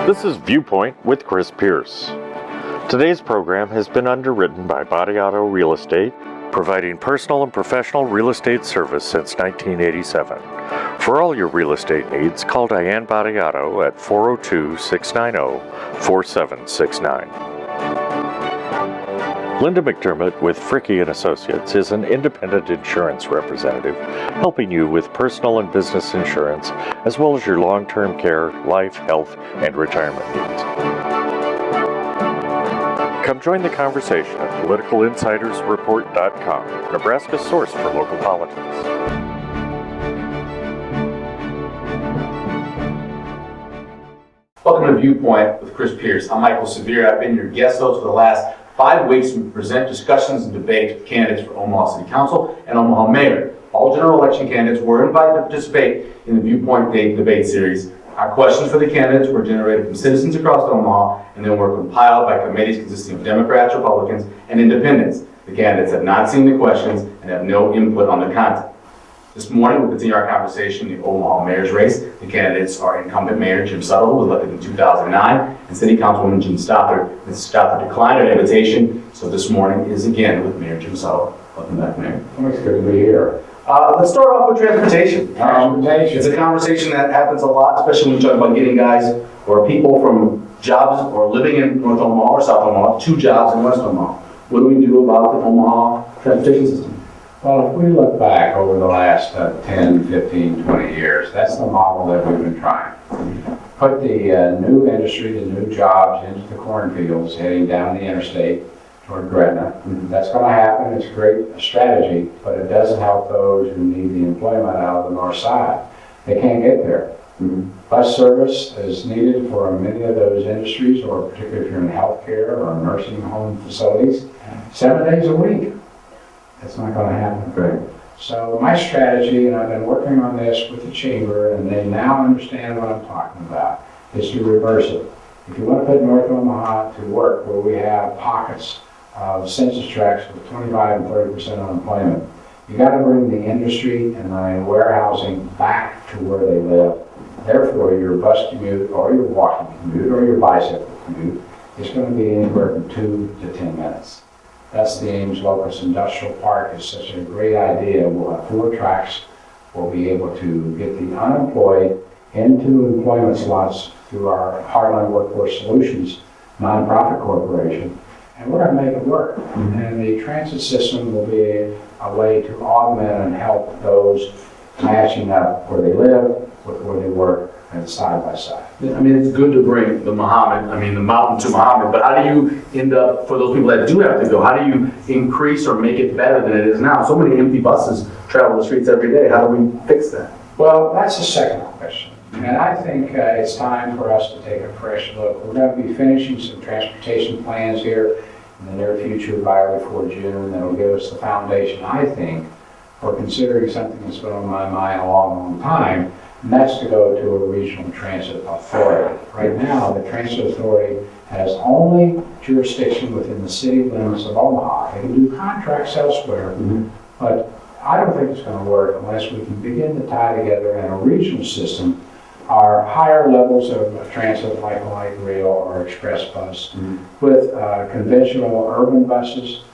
This is Viewpoint with Chris Pierce. Today's program has been underwritten by Body Auto Real Estate, providing personal and professional real estate service since 1987. For all your real estate needs, call Diane Body Auto at 402-690-4769. Linda McDermott with Fricke & Associates is an independent insurance representative helping you with personal and business insurance as well as your long-term care, life, health, and retirement needs. Come join the conversation at PoliticalInsidersReport.com, Nebraska's source for local politics. Welcome to Viewpoint with Chris Pierce. I'm Michael Severe. I've been your guest host for the last 5 weeks and present discussions and debates with candidates for Omaha City Council and Omaha Mayor. All general election candidates were invited to participate in the Viewpoint debate series. Our questions for the candidates were generated from citizens across Omaha and then were compiled by committees consisting of Democrats, Republicans, and Independents. The candidates have not seen the questions and have no input on the content. This morning, we'll continue our conversation in the Omaha Mayor's race. The candidates are incumbent Mayor Jim Suttle, who was elected in 2009, and City Councilwoman Jean Stothard. Mrs. Stothard declined our invitation, so this morning is again with Mayor Jim Suttle. Welcome back, Mayor. It's good to be here. Let's start off with transportation. It's a conversation that happens a lot, especially when you talk about getting guys or people from jobs or living in North Omaha or South Omaha to jobs in West Omaha. What do we do about the Omaha transportation system? Well, if we look back over the last 10, 15, 20 years, that's the model that we've been trying. Put the new industry, the new jobs into the cornfields heading down the interstate toward Gretna. That's going to happen. It's a great strategy, but it doesn't help those who need the employment out of the north side. They can't get there. Bus service is needed for many of those industries, or particularly if you're in healthcare or nursing home facilities, 7 days a week. That's not going to happen. Right. So my strategy, and I've been working on this with the chamber, and they now understand what I'm talking about, is to reverse it. If you want to put North Omaha to work where we have pockets of census tracts with 25 and 30% unemployment, you got to bring the industry and the warehousing back to where they live. Therefore, your bus commute or your walking commute or your bicycle commute is going to be anywhere from 2 to 10 minutes. That's the Ames Locust Industrial Park. Is such a great idea. We'll have 4 tracks. We'll be able to get the unemployed into employment slots through our Heartland Workforce Solutions nonprofit corporation, and we're going to make it work. And the transit system will be a way to augment and help those matching up where they live with where they work and side by side. I mean, it's good to bring the mountain to Muhammad, but how do you end up, for those people that do have to go, how do you increase or make it better than it is now? So many empty buses travel the streets every day. How do we fix that? Well, that's the second question. And I think it's time for us to take a fresh look. We're going to be finishing some transportation plans here in the near future by before June. That'll give us the foundation, I think, for considering something that's been on my mind a long time, and that's to go to a regional transit authority. Right now, the transit authority has only jurisdiction within the city limits of Omaha. They can do contracts elsewhere, but I don't think it's going to work unless we can begin to tie together in a regional system our higher levels of transit like light rail or express bus with conventional urban buses,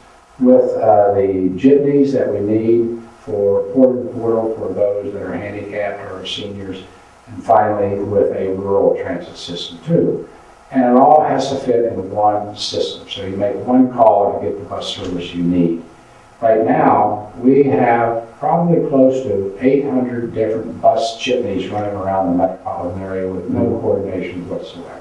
with the jitneys that we need for portal for those that are handicapped or seniors, and finally with a rural transit system too. And it all has to fit in one system. So you make one call to get the bus service you need. Right now, we have probably close to 800 different bus jitneys running around the metropolitan area with no coordination whatsoever.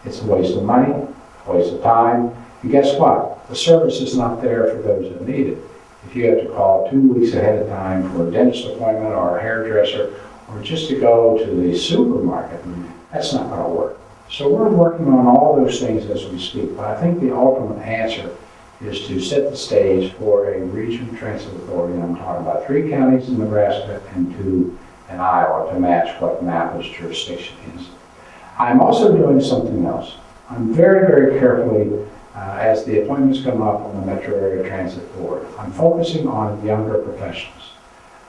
It's a waste of money, a waste of time, and guess what? The service is not there for those that need it. If you have to call 2 weeks ahead of time for a dentist appointment or a hairdresser, or just to go to the supermarket, that's not going to work. So we're working on all those things as we speak, but I think the ultimate answer is to set the stage for a regional transit authority. And I'm talking about 3 counties in Nebraska and 2 in Iowa to match what Napa's jurisdiction is. I'm also doing something else. I'm very, very carefully, as the appointments come up on the Metro Area Transit Board, I'm focusing on younger professionals.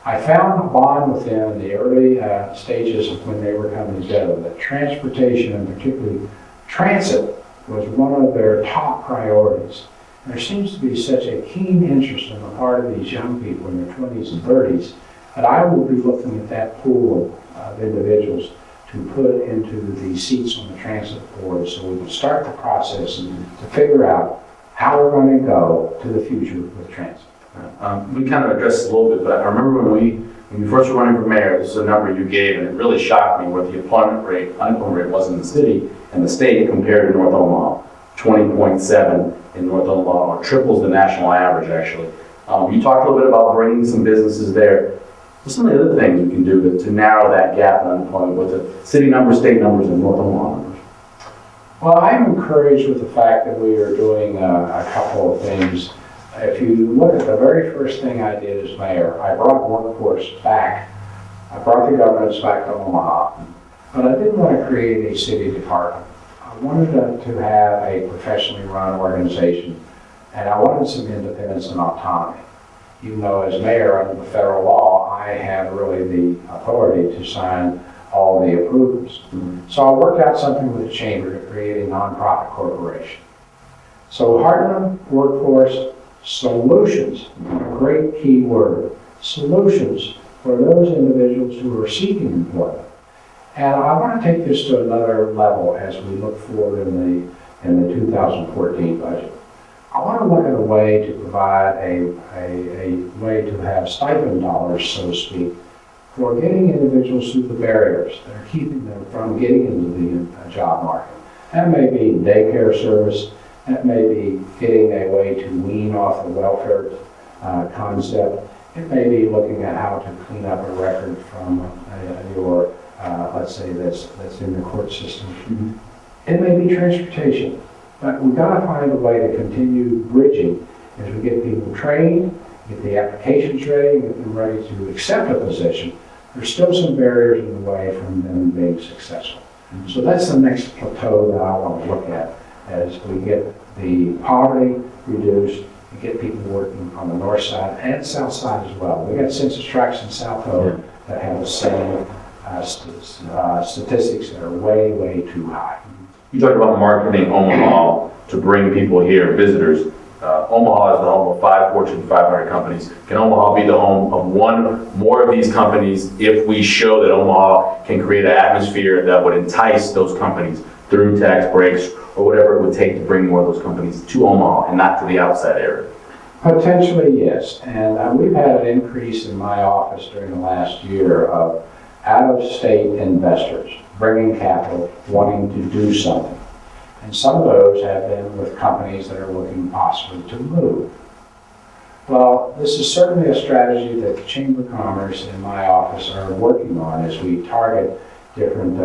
I found a bond with them in the early stages of when they were coming together, that transportation, and particularly transit, was one of their top priorities. And there seems to be such a keen interest on the part of these young people in their 20s and 30s that I will be looking at that pool of individuals to put into the seats on the transit board so we can start the process to figure out how we're going to go to the future with transit. We kind of addressed this a little bit, but I remember when you first were running for mayor, this is a number you gave, and it really shocked me what the unemployment rate was in the city and the state compared to North Omaha. 20.7 in North Omaha, or triples the national average, actually. You talked a little bit about bringing some businesses there. What's some of the other things we can do to narrow that gap in unemployment with the city numbers, state numbers, and North Omaha numbers? Well, I'm encouraged with the fact that we are doing a couple of things. If you look at the very first thing I did as mayor, I brought workforce back. I brought the governance back to Omaha. But I didn't want to create a city department. I wanted to have a professionally run organization, and I wanted some independence and autonomy. Even though as mayor under the federal law, I have really the authority to sign all the approvals. So I worked out something with the chamber to create a nonprofit corporation. So Heartland Workforce Solutions, a great key word, solutions for those individuals who are seeking employment. And I want to take this to another level as we look forward in the 2014 budget. I want to look at a way to provide a way to have stipend dollars, so to speak, for getting individuals through the barriers that are keeping them from getting into the job market. That may be daycare service. That may be getting a way to wean off the welfare concept. It may be looking at how to clean up a record from your, let's say, that's in the court system. Mm-hmm. It may be transportation. But we've got to find a way to continue bridging as we get people trained, get the applications ready, get them ready to accept a position. There's still some barriers in the way from them being successful. Mm-hmm. So that's the next plateau that I want to look at as we get the poverty reduced and get people working on the north side and south side as well. We got census tracts in South Cove that have the same statistics that are way, way too high. You talked about marketing Omaha to bring people here, visitors. Omaha is the home of 5 Fortune 500 companies. Can Omaha be the home of one more of these companies if we show that Omaha can create an atmosphere that would entice those companies through tax breaks or whatever it would take to bring more of those companies to Omaha and not to the outside area? Potentially, yes. And we've had an increase in my office during the last year of out-of-state investors bringing capital, wanting to do something. And some of those have been with companies that are looking possibly to move. Well, this is certainly a strategy that the Chamber of Commerce and my office are working on as we target different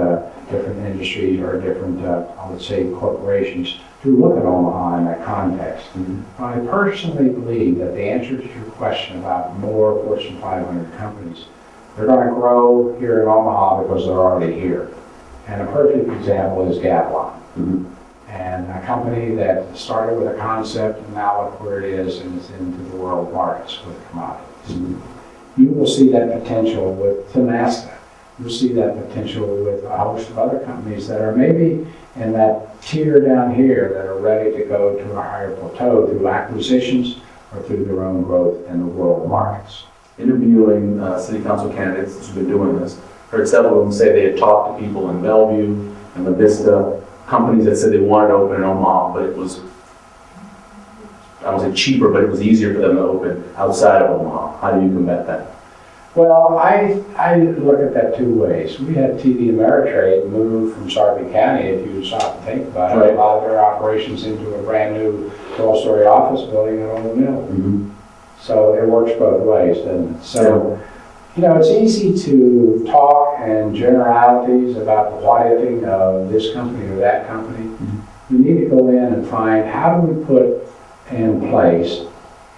industries or different, I would say, corporations to look at Omaha in that context. Mm-hmm. I personally believe that the answer to your question about more Fortune 500 companies, they're going to grow here in Omaha because they're already here. And a perfect example is Gatlon. Mm-hmm. And a company that started with a concept and now look where it is and it's into the world markets with commodities. Mm-hmm. You will see that potential with Tenasta. You'll see that potential with a host of other companies that are maybe in that tier down here that are ready to go to a higher plateau through acquisitions or through their own growth in the world markets. Interviewing city council candidates who've been doing this, heard several of them say they had talked to people in Bellevue and La Vista, companies that said they wanted to open in Omaha, but it was, I don't say cheaper, but it was easier for them to open outside of Omaha. How do you combat that? Well, I look at that two ways. We had TD Ameritrade move from Sarpy County, if you stop and think about it, right. A lot of their operations into a brand new 12-story office building in Old Mill. Mm-hmm. So it works both ways, doesn't it? So, you know, it's easy to talk in generalities about the what-ifing of this company or that company. Mm-hmm. We need to go in and find how do we put in place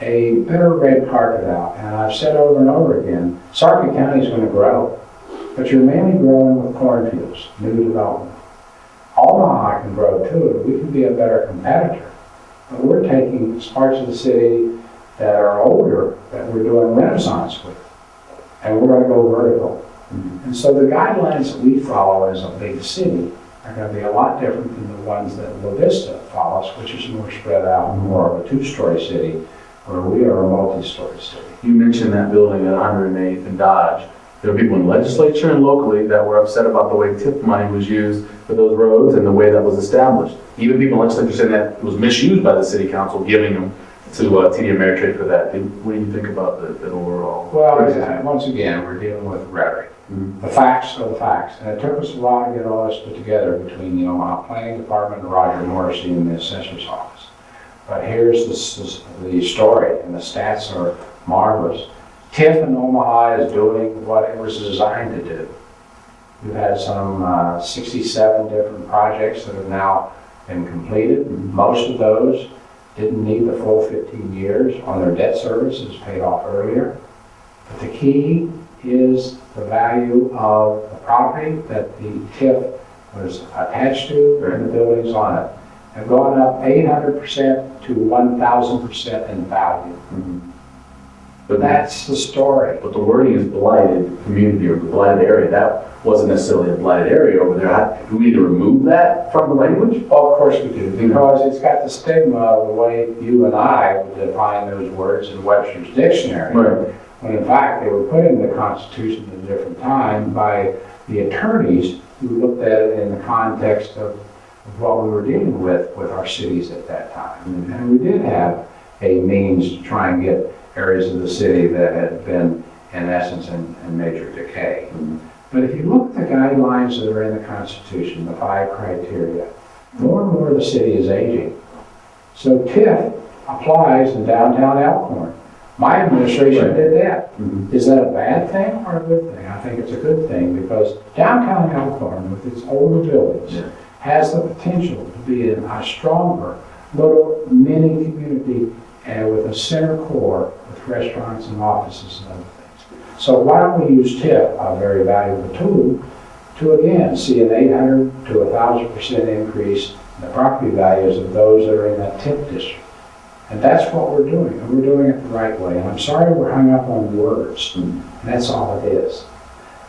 a better red carpet out. And I've said over and over again, Sarpy County is going to grow, but you're mainly growing with cornfields, new development. Omaha can grow too. We can be a better competitor. But we're taking parts of the city that are older that we're doing renaissance with. and we're going to go vertical. And so the guidelines that we follow as a big city are going to be a lot different than the ones that La Vista follows, which is more spread out, more of a two-story city, where we are a multi-story city. You mentioned that building at 108th and Dodge. There were people in the legislature and locally that were upset about the way TIF money was used for those roads and the way that was established. Even people in the legislature saying that it was misused by the city council, giving them to TD Ameritrade for that. What do you think about that overall? Well, once again, we're dealing with rhetoric. The facts are the facts, and it took us a while to get all this put together between the Omaha Planning Department and Roger Morrissey in the assessor's office. But here's the story, and the stats are marvelous. TIF in Omaha is doing what it was designed to do. We've had some 67 different projects that have now been completed. Most of those didn't need the full 15 years on their debt service, is paid off earlier. But the key is the value of the property that the TIF was attached to and the buildings on it have gone up 800% to 1,000% in value. But that's the story. But the wording is blighted community or blighted area. That wasn't necessarily a blighted area over there. Do we need to remove that from the language? Well, of course we do, because it's got the stigma of the way you and I would define those words in Webster's dictionary. Right. When in fact they were put in the Constitution at a different time by the attorneys who looked at it in the context of what we were dealing with our cities at that time. And we did have a means to try and get areas of the city that had been, in essence, in major decay. But if you look at the guidelines that are in the Constitution, the 5 criteria, more and more the city is aging. So TIF applies in downtown Elkhorn. My administration did that. Is that a bad thing or a good thing? I think it's a good thing, because downtown Elkhorn, with its older buildings, has the potential to be a stronger little mini community and with a center core with restaurants and offices and other things. So why don't we use TIF, a very valuable tool, to again see an 800 to 1,000% increase in the property values of those that are in that TIF district. And that's what we're doing, and we're doing it the right way. And I'm sorry we're hung up on words, and that's all it is.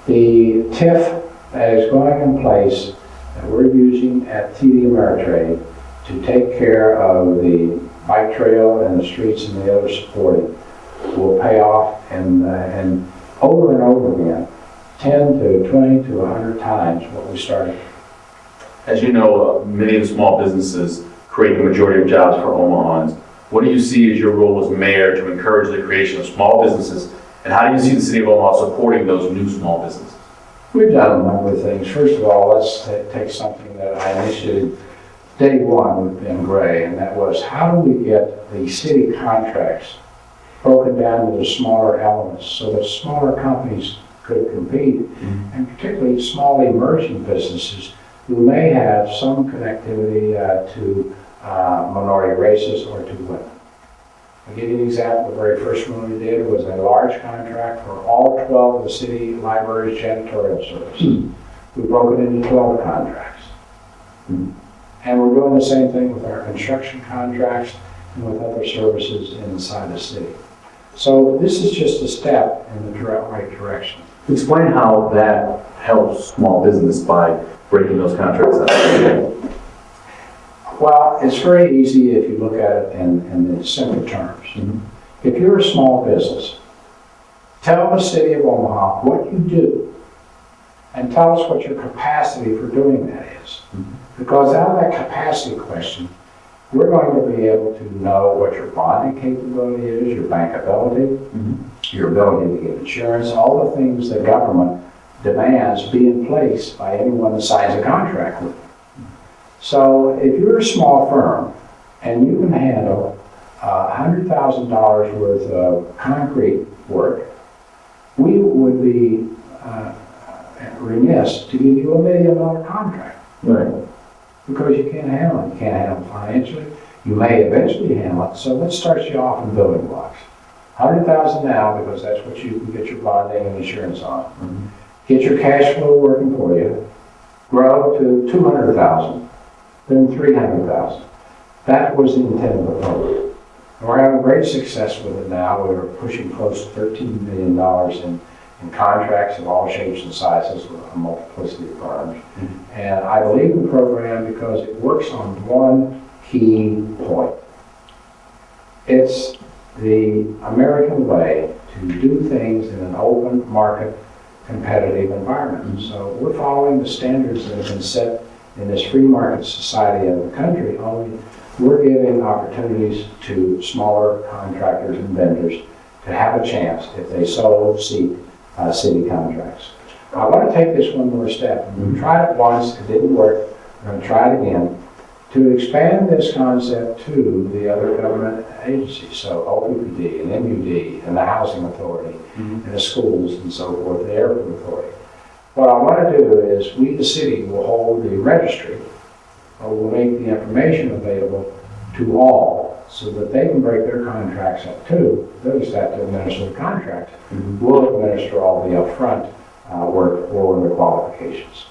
The TIF that is going in place that we're using at TD Ameritrade to take care of the bike trail and the streets and the other supporting will pay off and over and over again, 10 to 20 to 100 times what we started. As you know, many of the small businesses create the majority of jobs for Omahans. What do you see as your role as mayor to encourage the creation of small businesses, and how do you see the city of Omaha supporting those new small businesses? We've done a number of things. First of all, let's take something that I initiated day one with Ben Gray, and that was how do we get the city contracts broken down into smaller elements so that smaller companies could compete, and particularly small emerging businesses who may have some connectivity to minority races or to women. I'll give you an example. The very first one we did was a large contract for all 12 of the city libraries' janitorial services. We broke it into 12 contracts. And we're doing the same thing with our construction contracts and with other services inside the city. So this is just a step in the right direction. Explain how that helps small business by breaking those contracts up. Well, it's very easy if you look at it in simple terms. If you're a small business, tell the city of Omaha what you do and tell us what your capacity for doing that is. Because out of that capacity question, we're going to be able to know what your bonding capability is, your bankability, your ability to get insurance, all the things that government demands be in place by anyone that signs a contract with you. So if you're a small firm and you can handle $100,000 worth of concrete work, we would be remiss to give you $1 million contract. Right. Because you can't handle it. You can't handle it financially. You may eventually handle it. So let's start you off in building blocks. $100,000 now, because that's what you can get your bonding and insurance on. Get your cash flow working for you. Grow to $200,000, then $300,000. That was the intent of the program. And we're having great success with it now. We're pushing close to $13 million in contracts of all shapes and sizes with a multiplicity of firms. And I believe in the program because it works on one key point. It's the American way to do things in an open market competitive environment. So we're following the standards that have been set in this free market society of the country, only we're giving opportunities to smaller contractors and vendors to have a chance if they so seek city contracts. I want to take this one more step. We tried it once, it didn't work. We're going to try it again to expand this concept to the other government agencies, so OPPD and MUD and the Housing Authority and the schools and so forth, the Airport Authority. What I want to do is we, the city, will hold the registry, or we'll make the information available to all so that they can break their contracts up too. They'll just have to administer the contract. We'll administer all the upfront work for the qualifications.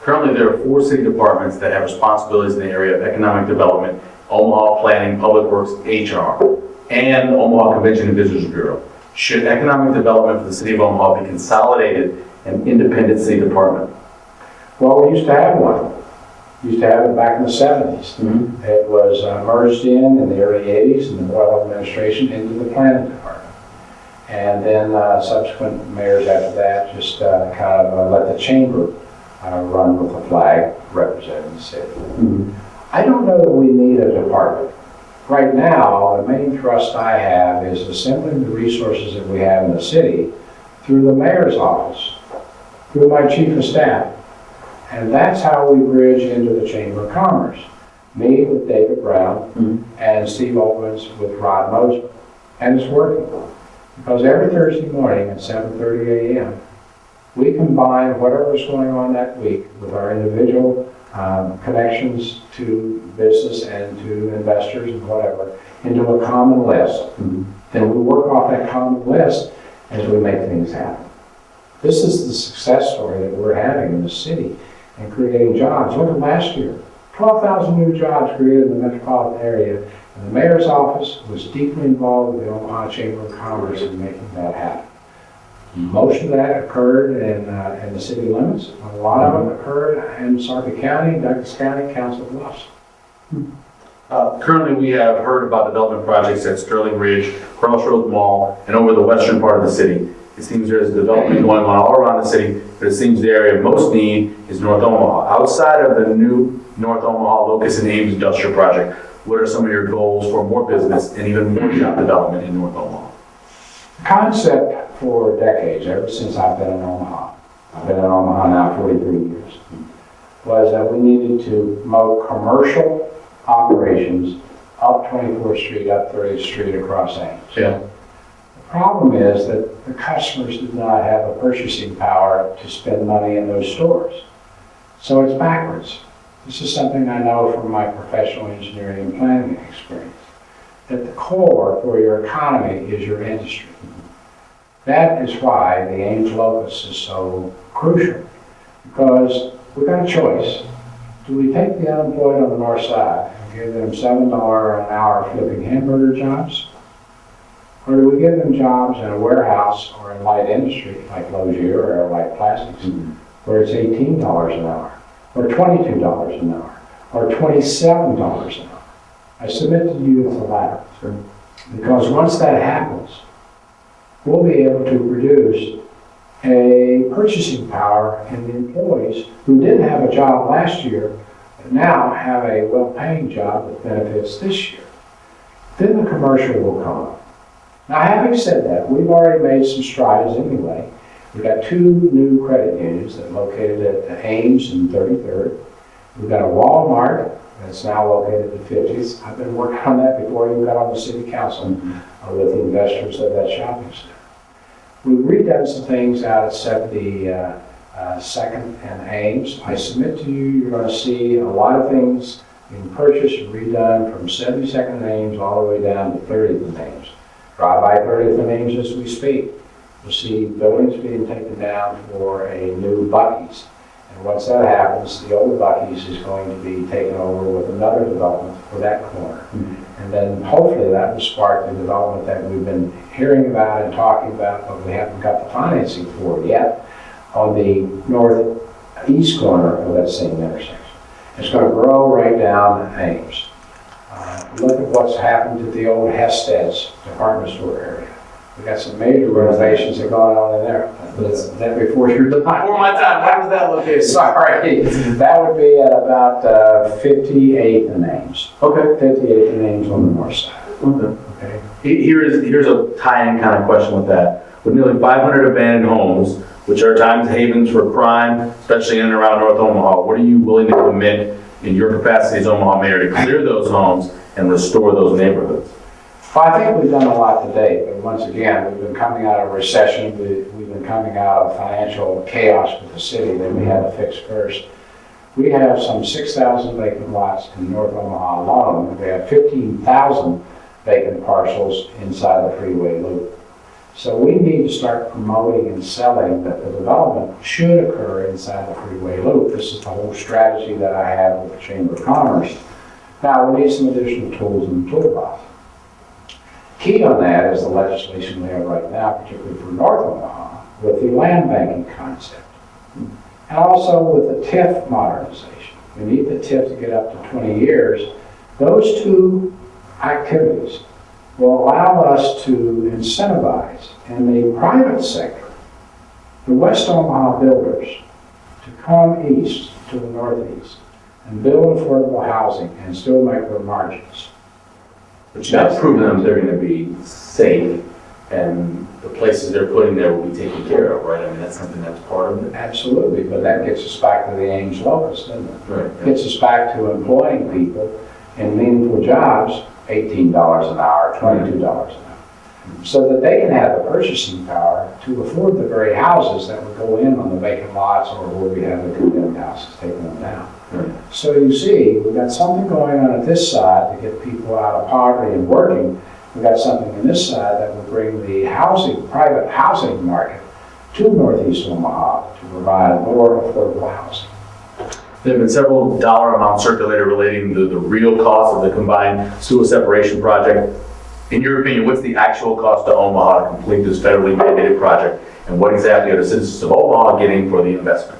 Currently, there are 4 city departments that have responsibilities in the area of economic development: Omaha Planning, Public Works, HR, and Omaha Convention and Visitors Bureau. Should economic development for the city of Omaha be consolidated an independent city department? Well, we used to have one. We used to have it back in the 70s. It was merged in the early 80s in the Boyle administration into the planning department. And then subsequent mayors after that just kind of let the chamber run with the flag representing the city. I don't know that we need a department. Right now, the main thrust I have is assembling the resources that we have in the city through the mayor's office, through my chief of staff. And that's how we bridge into the Chamber of Commerce. Me with David Brown and Steve Owens with Rod Moser. And it's working. Because every Thursday morning at 7:30 a.m., we combine whatever's going on that week with our individual connections to business and to investors and whatever into a common list. Then we work off that common list as we make things happen. This is the success story that we're having in the city and creating jobs. Look at last year, 12,000 new jobs created in the metropolitan area, and the mayor's office was deeply involved with the Omaha Chamber of Commerce in making that happen. Most of that occurred in the city limits. A lot of it occurred in Sarpy County, Douglas County, Council Bluffs. Currently, we have heard about development projects at Sterling Ridge, Crossroads Mall, and over the western part of the city. It seems there's development going on all around the city, but it seems the area of most need is North Omaha. Outside of the new North Omaha Locust and Ames Industrial Project, what are some of your goals for more business and even more job development in North Omaha? The concept for decades, ever since I've been in Omaha, I've been in Omaha now 43 years, was that we needed to promote commercial operations up 24th Street, up 30th Street, across Ames. Yeah. The problem is that the customers did not have a purchasing power to spend money in those stores. So it's backwards. This is something I know from my professional engineering and planning experience, that the core for your economy is your industry. That is why the Ames Locust is so crucial, because we've got a choice. Do we take the unemployed on the north side and give them $7 an hour flipping hamburger jobs? Or do we give them jobs in a warehouse or in light industry like Logier or light plastics, where it's $18 an hour, or $22 an hour, or $27 an hour? I submit to you it's the latter. Because once that happens, we'll be able to produce a purchasing power in the employees who didn't have a job last year, but now have a well-paying job that benefits this year. Then the commercial will come. Now, having said that, we've already made some strides anyway. We've got 2 new credit unions that are located at Ames and 33rd. We've got a Walmart that's now located at 50th. I've been working on that before you got on the city council with the investors of that shopping center. We've redone some things out at 72nd and Ames. I submit to you, you're going to see a lot of things being purchased and redone from 72nd and Ames all the way down to 30th and Ames. Drive by 30th and Ames as we speak. You'll see buildings being taken down for a new Buc-ee's. And once that happens, the old Buc-ee's is going to be taken over with another development for that corner. And And then hopefully that will spark the development that we've been hearing about and talking about, but we haven't got the financing for it yet, on the northeast corner of that same intersection. It's going to grow right down Ames. Look at what's happened to the old Hested's department store area. We've got some major renovations that are going on in there. That before your time. Before my time, where was that located? Sorry, that would be at about 58th and Ames. Okay. 58th and Ames on the north side. Okay. Here's a tie-in kind of question with that. With nearly 500 abandoned homes, which are times havens for crime, especially in and around North Omaha, what are you willing to commit in your capacity as Omaha Mayor to clear those homes and restore those neighborhoods? Well, I think we've done a lot to date, but once again, we've been coming out of recession, we've been coming out of financial chaos with the city that we had to fix first. We have some 6,000 vacant lots in North Omaha alone. We have 15,000 vacant parcels inside the freeway loop. So we need to start promoting and selling that the development should occur inside the freeway loop. This is the whole strategy that I have with the Chamber of Commerce. Now, we need some additional tools in the toolbox. Key on that is the legislation we have right now, particularly for North Omaha, with the land banking concept. And also with the TIF modernization. We need the TIF to get up to 20 years. Those two activities will allow us to incentivize in the private sector, the West Omaha builders, to come east to the northeast and build affordable housing and still make their margins. But you have proven them they're going to be safe and the places they're putting there will be taken care of, right? I mean, that's something that's part of it. Absolutely, but that gets us back to the Ames locus, doesn't it? Right. Yeah. Gets us back to employing people in meaningful jobs, $18 an hour, $22 an hour, so that they can have the purchasing power to afford the very houses that would go in on the vacant lots or where we have the condemned houses, taking them down. Right. So you see, we've got something going on at this side to get people out of poverty and working. We've got something on this side that will bring the housing, private housing market to Northeast Omaha to provide more affordable housing. There have been several dollar amounts circulated relating to the real cost of the combined sewer separation project. In your opinion, what's the actual cost to Omaha to complete this federally mandated project? And what exactly are the citizens of Omaha getting for the investment?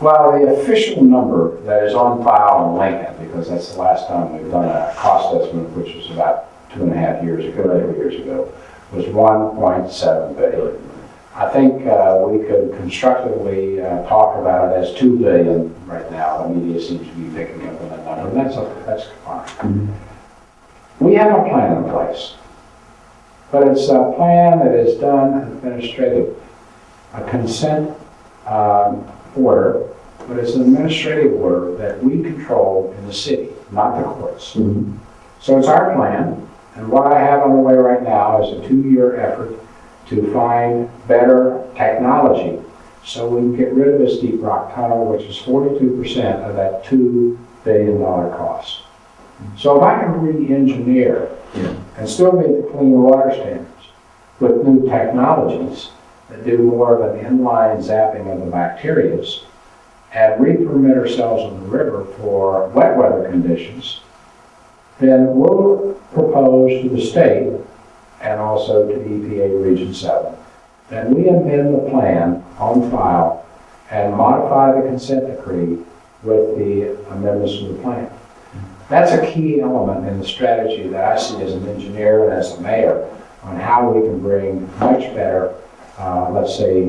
Well, the official number that is on file in Lincoln, because that's the last time we've done a cost estimate, which was about 2.5 years ago, 3 years ago, was $1.7 billion. I think we could constructively talk about it as $2 billion right now. The media seems to be picking up on that number, and that's fine. Mm-hmm. We have a plan in place, but it's a plan that is done administratively. A consent order, but it's an administrative order that we control in the city, not the courts. Mm-hmm. So it's our plan, and what I have underway right now is a 2-year effort to find better technology so we can get rid of this deep rock tunnel, which is 42% of that $2 billion cost. So if I can re-engineer and still meet the clean water standards with new technologies that do more of an inline zapping of the bacterias and re-permit ourselves on the river for wet weather conditions, then we'll propose to the state and also to EPA Region 7 that we amend the plan on file and modify the consent decree with the amendments to the plan. That's a key element in the strategy that I see as an engineer and as a mayor on how we can bring much better, let's say,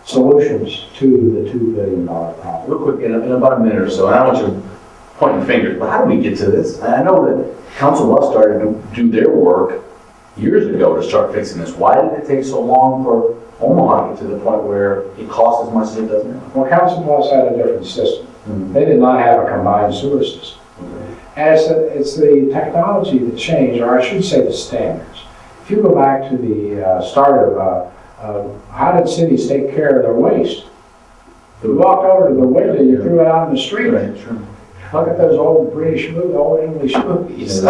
solutions to the $2 billion problem. Real quick, in about a minute or so, and I don't want you pointing fingers, but how do we get to this? I know that Council Bluffs started to do their work years ago to start fixing this. Why did it take so long for Omaha to get to the point where it costs as much as it does now? Well, Council Bluffs had a different system. Mm-hmm. They did not have a combined sewer system. Okay. And it's the technology that changed, or I should say the standards. If you go back to the start of how did cities take care of their waste? You walked over to the window, you threw it out in the street. Right, sure. Look at those old British movies, old English movies.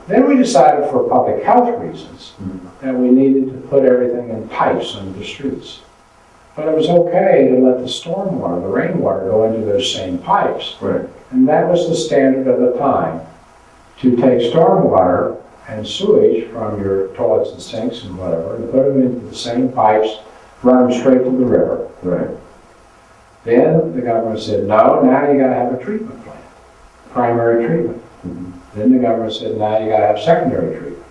Then we decided for public health reasons that we needed to put everything in pipes under the streets. But it was okay to let the stormwater, the rainwater, go into those same pipes. Right. And that was the standard of the time, to take stormwater and sewage from your toilets and sinks and whatever, and put them into the same pipes, run them straight to the river. Right. Then the government said, no, now you gotta have a treatment plant, primary treatment. Then the government said, now you gotta have secondary treatment.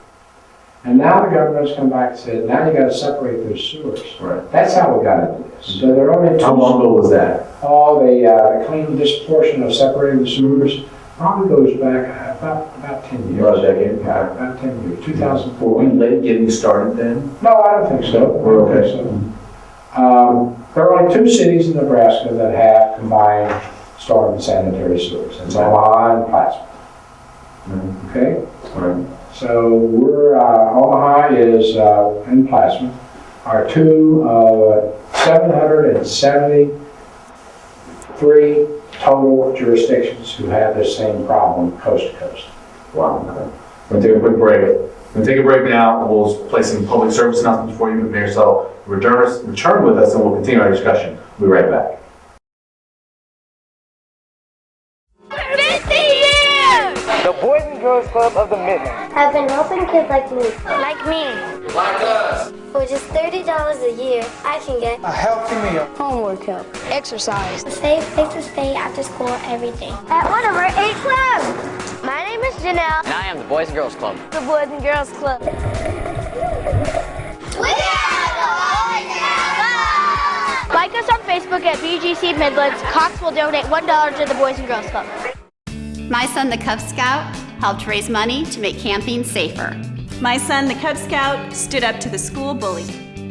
And now the government's come back and said, now you gotta separate those sewers. Right. That's how we got into this. So there are only two. How long ago was that? Oh, the clean, this portion of separating the sewers probably goes back about 10 years. About a decade. Yeah, about 10 years, 2004. Were we late getting started then? No, I don't think so. We're okay. I don't think so. There are only two cities in Nebraska that have combined storm and sanitary sewers. It's Omaha and Plattsburgh. Okay? Right. So we're, Omaha is in Plattsburgh. Our two 773 total jurisdictions who have this same problem coast to coast. Wow. Okay. We're going to take a quick break. We're going to take a break now, and we'll play some public service announcements for you. Mayor Suttle, return with us, and we'll continue our discussion. We'll be right back. 50 years! The Boys and Girls Club of the Midlands I've been helping kids like me. Like me. like us. For just $30 a year, I can get A healthy meal. homework help, exercise, a safe place to stay after school, everything. At one of our 8 clubs. My name is Janelle. And I am the Boys and Girls Club. The Boys and Girls Club. We are the Boys and Girls Club! Like us on Facebook at BGC Midlands. Cox will donate $1 to the Boys and Girls Club. My son, the Cub Scout, helped raise money to make camping safer. My son, the Cub Scout, stood up to the school bully.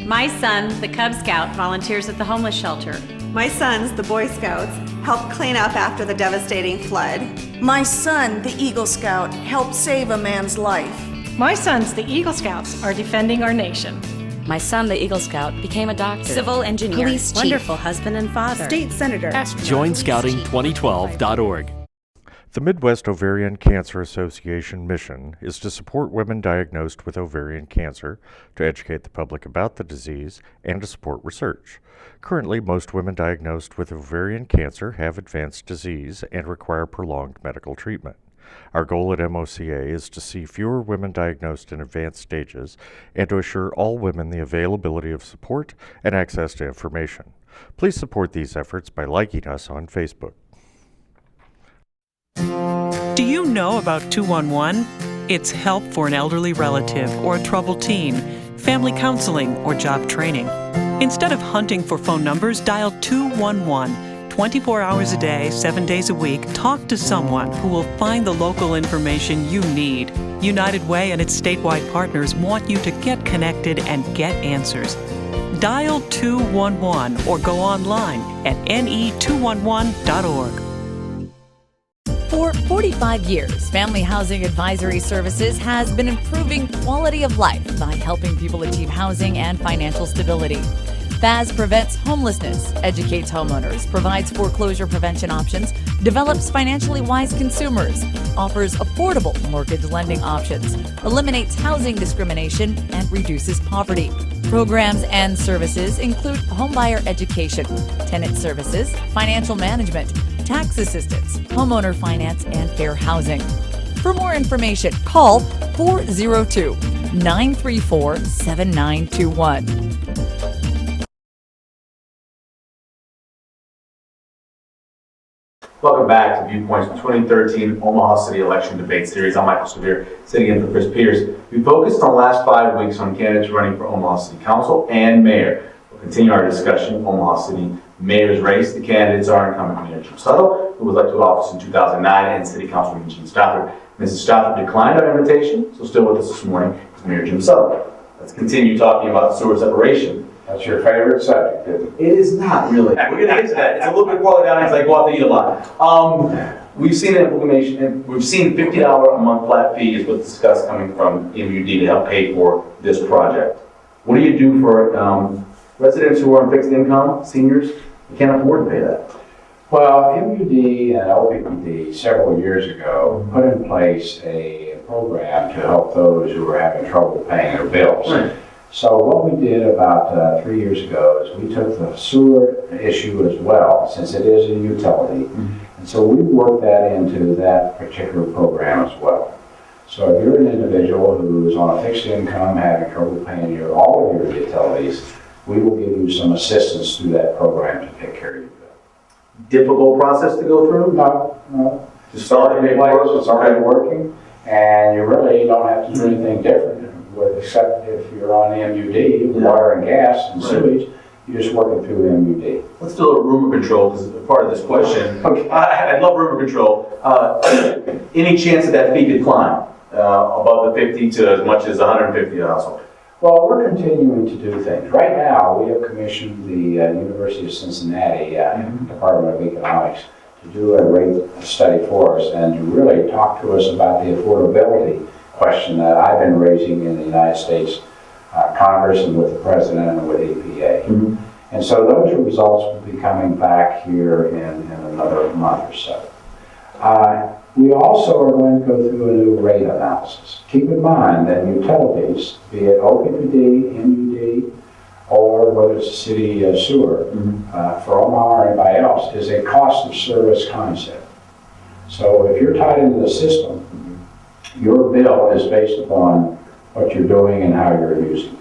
My son, the Cub Scout, volunteers at the homeless shelter. My sons, the Boy Scouts, helped clean up after the devastating flood. My son, the Eagle Scout, helped save a man's life. My sons, the Eagle Scouts, are defending our nation. My son, the Eagle Scout, became a doctor, Civil engineer, police chief, wonderful husband and father, State Senator. JoinScouting2012.org. The Midwest Ovarian Cancer Association mission is to support women diagnosed with ovarian cancer, to educate the public about the disease, and to support research. Currently, most women diagnosed with ovarian cancer have advanced disease and require prolonged medical treatment. Our goal at MOCA is to see fewer women diagnosed in advanced stages and to assure all women the availability of support and access to information. Please support these efforts by liking us on Facebook. Do you know about 211? It's help for an elderly relative or a troubled teen, family counseling, or job training. Instead of hunting for phone numbers, dial 211. 24 hours a day, 7 days a week, talk to someone who will find the local information you need. United Way and its statewide partners want you to get connected and get answers. Dial 211 or go online at ne211.org. For 45 years, Family Housing Advisory Services has been improving quality of life by helping people achieve housing and financial stability. FAS prevents homelessness, educates homeowners, provides foreclosure prevention options, develops financially wise consumers, offers affordable mortgage lending options, eliminates housing discrimination, and reduces poverty. Programs and services include homebuyer education, tenant services, financial management, tax assistance, homeowner finance, and fair housing. For more information, call 402-934-7921. Welcome back to Viewpoints 2013 Omaha City Election Debate Series. I'm Michael Severe, sitting in for Chris Pierce. We focused on the last 5 weeks on candidates running for Omaha City Council and Mayor. We'll continue our discussion of Omaha City Mayor's race. The candidates are incumbent Mayor Jim Suttle, who was elected to office in 2009, and City Councilman Gene Stothard. Mrs. Stothard declined our invitation, so still with us this morning is Mayor Jim Suttle. Let's continue talking about sewer separation. That's your favorite subject, isn't it? It is not really. We're going to get to that. It's a little bit farther down as I go out to eat a lot. We've seen implementation, and we've seen $50 a month flat fee is what's discussed coming from MUD to help pay for this project. What do you do for residents who are on fixed income, seniors? You can't afford to pay that. Well, MUD and OPPD several years ago put in place a program to help those who were having trouble paying their bills. Right. So what we did about 3 years ago is we took the sewer issue as well, since it is a utility. And And so we work that into that particular program as well. So if you're an individual who is on a fixed income, having trouble paying all of your utilities, we will give you some assistance through that program to take care of your bill. Difficult process to go through? No. Just start in place, it's already working, and you really don't have to do anything different, except if you're on MUD, water and gas and sewage, you just work it through MUD. Let's do a rumor control, because part of this question, I love rumor control. Any chance that fee could climb above the 50 to as much as 150 a household? Well, we're continuing to do things. Right now, we have commissioned the University of Cincinnati Department of Economics to do a rate study for us and to really talk to us about the affordability question that I've been raising in the United States Congress and with the President and with EPA. And so those results will be coming back here in another month or so. We also are going to go through a new rate analysis. Keep in mind that utilities, be it OPPD, MUD, or whether it's a city sewer, for Omaha or anybody else, is a cost of service concept. So if you're tied into the system, your bill is based upon what you're doing and how you're using it.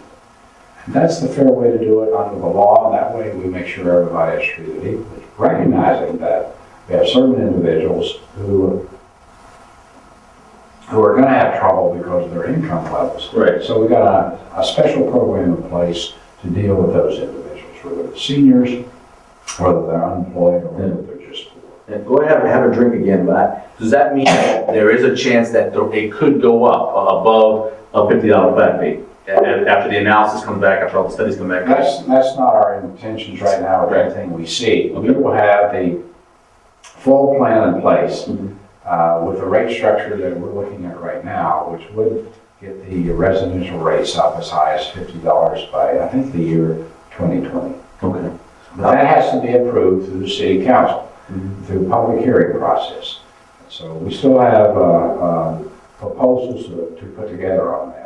And that's the fair way to do it under the law, and that way we make sure everybody is treated equally. Recognizing that we have certain individuals who are going to have trouble because of their income levels. Right. So we got a special program in place to deal with those individuals, whether they're seniors, whether they're unemployed, or whether they're just poor. And go ahead and have a drink again, but does that mean that there is a chance that it could go up above a $50 flat fee? After the analysis comes back, after all the studies come back? That's not our intentions right now with everything we see. We will have the full plan in place with the rate structure that we're looking at right now, which would get the residential rates up as high as $50 by, I think, the year 2020. Okay. But that has to be approved through the city council, through public hearing process. So we still have proposals to put together on that.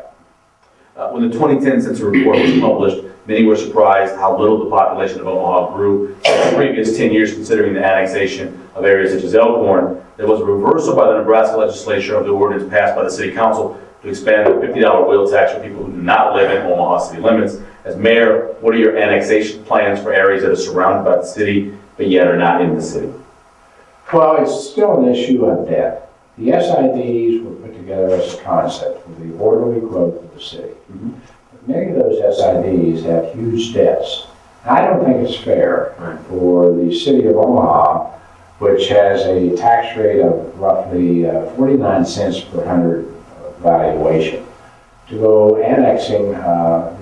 When the 2010 census report was published, many were surprised how little the population of Omaha grew in the previous 10 years, considering the annexation of areas such as Elkhorn. There was a reversal by the Nebraska legislature of the ordinance passed by the city council to expand the $50 wheel tax for people who do not live in Omaha city limits. As mayor, what are your annexation plans for areas that are surrounded by the city, but yet are not in the city? Well, it's still an issue of debt. The SIDs were put together as a concept for the orderly growth of the city. But many of those SIDs have huge debts. I don't think it's fair for the city of Omaha, which has a tax rate of roughly 49 cents per hundred valuation, to go annexing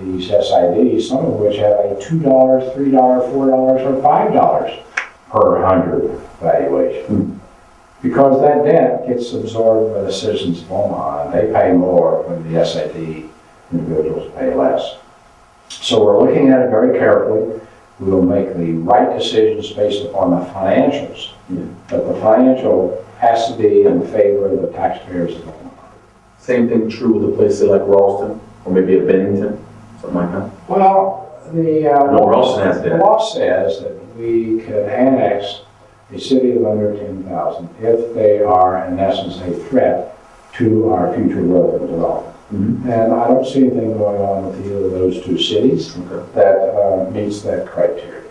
these SIDs, some of which have a $2, $3, $4, or $5 per hundred valuation. Because that debt gets absorbed by the citizens of Omaha, and they pay more when the SID individuals pay less. So we're looking at it very carefully. We will make the right decisions based upon the financials, but the financial has to be in favor of the taxpayers of Omaha. Same thing true with a place like Ralston, or maybe a Bennington, something like that? Well, Ralston has the law says that we can annex a city of under 10,000 if they are, in essence, a threat to our future growth and development. And I don't see anything going on with either of those two cities that meets that criteria.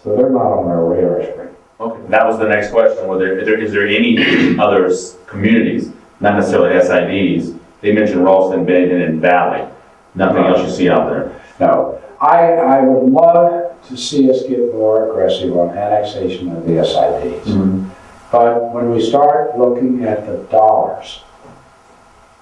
So they're not on our radar screen. Okay, that was the next question. Is there any other communities, not necessarily SIDs? They mentioned Ralston, Bennington, and Valley. Nothing else you see out there? No. I would love to see us get more aggressive on annexation of the SIDs. But when we start looking at the dollars,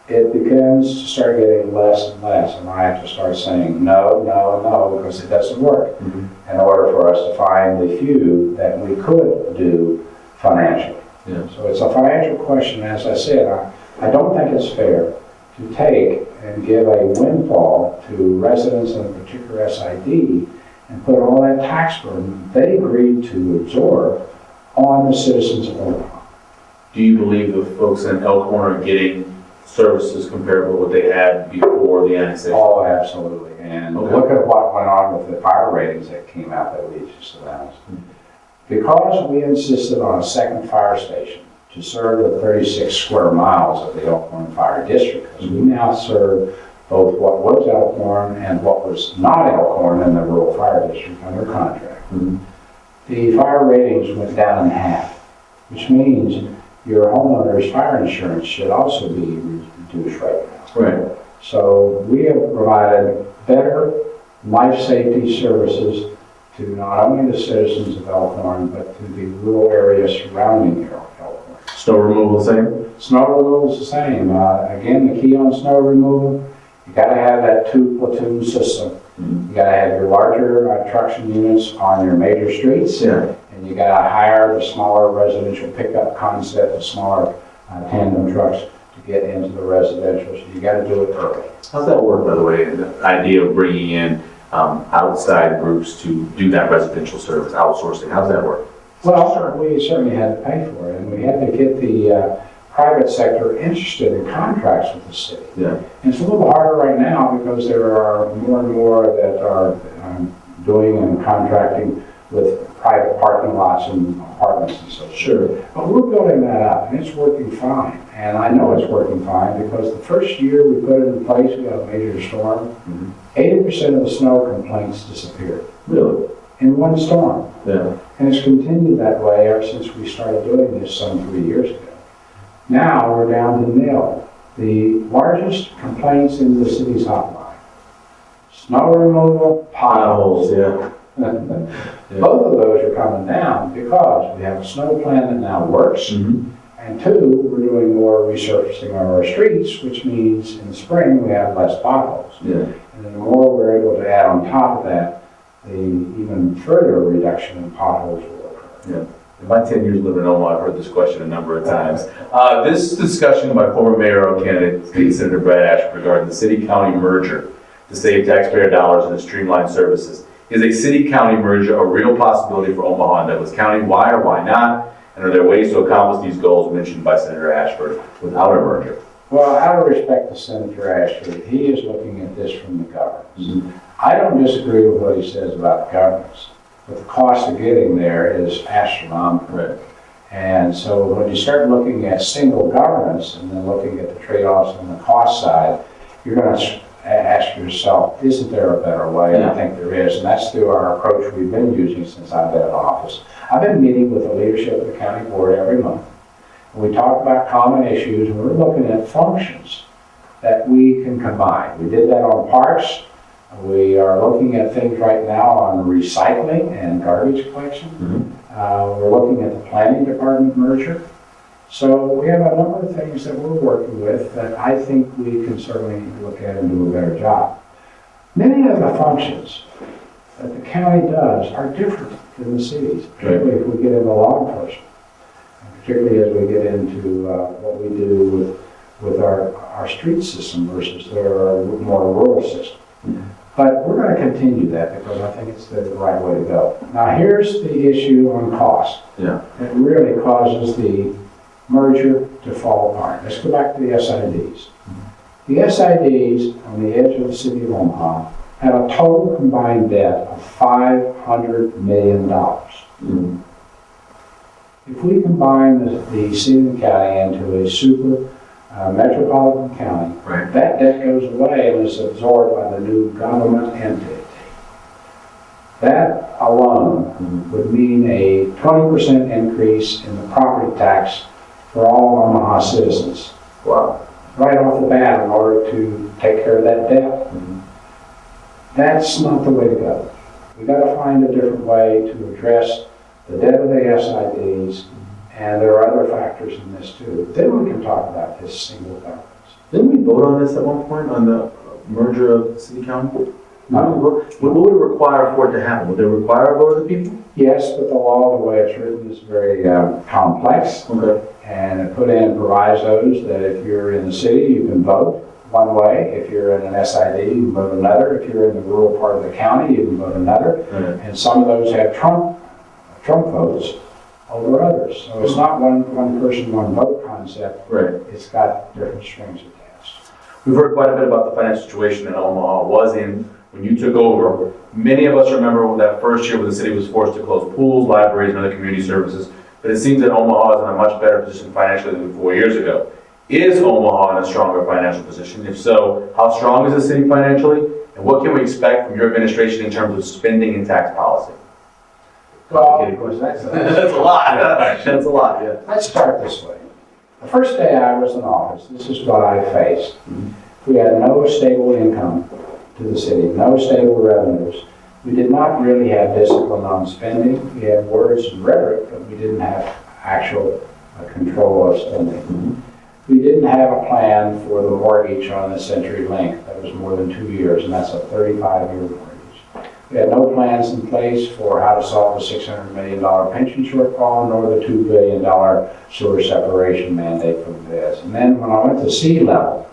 it begins to start getting less and less, and I have to start saying no, no, no, because it doesn't work in order for us to find the few that we could do financially. So it's a financial question. As I said, I don't think it's fair to take and give a windfall to residents in a particular SID and put all that tax burden they agreed to absorb on the citizens of Omaha. Do you believe the folks in Elkhorn are getting services comparable to what they had before the annexation? Oh, absolutely. And look at what went on with the fire ratings that came out that we just announced. Because we insisted on a second fire station to serve the 36 square miles of the Elkhorn Fire District, because we now serve both what was Elkhorn and what was not Elkhorn in the rural fire district under contract. The fire ratings went down in half, which means your homeowner's fire insurance should also be reduced right now. Right. So we have provided better life safety services to not only the citizens of Elkhorn, but to the rural areas surrounding Elkhorn. Snow removal, same? Snow removal is the same. Again, the key on snow removal, you got to have that 2 platoon system. You got to have your larger traction units on your major streets, and you got to hire the smaller residential pickup concept, the smaller tandem trucks to get into the residential. So you got to do it early. How's that work, by the way? The idea of bringing in outside groups to do that residential service, outsourcing, how's that work? Well, we certainly had to pay for it, and we had to get the private sector interested in contracts with the city. Yeah. And it's a little harder right now because there are more and more that are doing and contracting with private parking lots and apartments and so forth. Sure. But we're building that up, and it's working fine. And I know it's working fine because the first year we put it in place, we had a major storm. 80% of the snow complaints disappeared. Really? In one storm. Yeah. And it's continued that way ever since we started doing this some 3 years ago. Now we're down to nil. The largest complaints in the city's hotline: snow removal, potholes. Yeah. Both of those are coming down because we have a snow plan that now works. And two, we're doing more resurfacing of our streets, which means in the spring we have less potholes. Yeah. And then the more we're able to add on top of that, the even further reduction in potholes will occur. Yeah. In my 10 years living in Omaha, I've heard this question a number of times. This discussion by former mayoral candidate, State Senator Brad Ashford, regarding the city-county merger to save taxpayer dollars and to streamline services. Is a city-county merger a real possibility for Omaha and Douglas County? Why or why not? And are there ways to accomplish these goals mentioned by Senator Ashford without a merger? Well, out of respect to Senator Ashford, he is looking at this from the governance. I don't disagree with what he says about governance, but the cost of getting there is astronomical. Right. And so when you start looking at single governance and then looking at the trade-offs on the cost side, you're going to ask yourself, isn't there a better way? And I think there is, and that's through our approach we've been using since I've been in office. I've been meeting with the leadership of the county board every month. We talk about common issues, and we're looking at functions that we can combine. We did that on parks. We are looking at things right now on recycling and garbage collection. We're looking at the planning department merger. So we have a number of things that we're working with that I think we can certainly look at and do a better job. Many of the functions that the county does are different than the cities, particularly if we get into law enforcement, and particularly as we get into what we do with our street system versus their more rural system. But we're going to continue that because I think it's the right way to go. Now here's the issue on cost. Yeah. It really causes the merger to fall apart. Let's go back to the SIDs. The SIDs on the edge of the city of Omaha have a total combined debt of $500 million. If we combine the city and county into a super metropolitan county, that debt goes away and is absorbed by the new government entity. That alone would mean a 20% increase in the property tax for all Omaha citizens. Wow. Right off the bat in order to take care of that debt. That's not the way to go. We've got to find a different way to address the debt of the SIDs, and there are other factors in this too. Then we can talk about this single governance. Didn't we vote on this at one point, on the merger of city county? No. What would it require for it to happen? Would it require a vote of the people? Yes, but the law, the way it's written, is very complex. Okay. And it put in provisos that if you're in the city, you can vote one way. If you're in an SID, you can vote another. If you're in the rural part of the county, you can vote another. And some of those have Trump votes over others. So it's not one person, one vote concept. Right. It's got different strings attached. We've heard quite a bit about the financial situation that Omaha was in when you took over, many of us remember that first year when the city was forced to close pools, libraries, and other community services. But it seems that Omaha is in a much better position financially than 4 years ago. Is Omaha in a stronger financial position? If so, how strong is the city financially? And what can we expect from your administration in terms of spending and tax policy? Well, of course, that's a lot. That's a lot, yeah. Let's start this way. The first day I was in office, this is what I faced. We had no stable income to the city, no stable revenues. We did not really have discipline on spending. We had words and rhetoric, but we didn't have actual control of spending. We didn't have a plan for the mortgage on the CenturyLink. That was more than 2 years, and that's a 35-year mortgage. We had no plans in place for how to solve the $600 million pension shortfall, nor the $2 billion sewer separation mandate from this. And then when I went to sea level,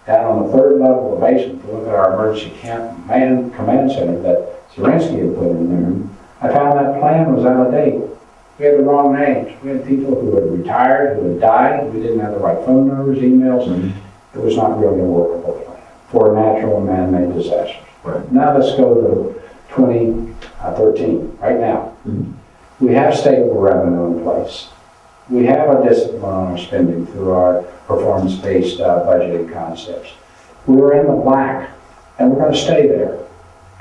down on the third level of the basement to look at our emergency command center that Zerinsky had put in there, I found that plan was out of date. We had the wrong names. We had people who had retired, who had died. We didn't have the right phone numbers, emails. It was not really a workable plan for natural and man-made disasters. Right. Now let's go to 2013, right now. We have stable revenue in place. We have a discipline on our spending through our performance-based budgeting concepts. We were in the black, and we're going to stay there.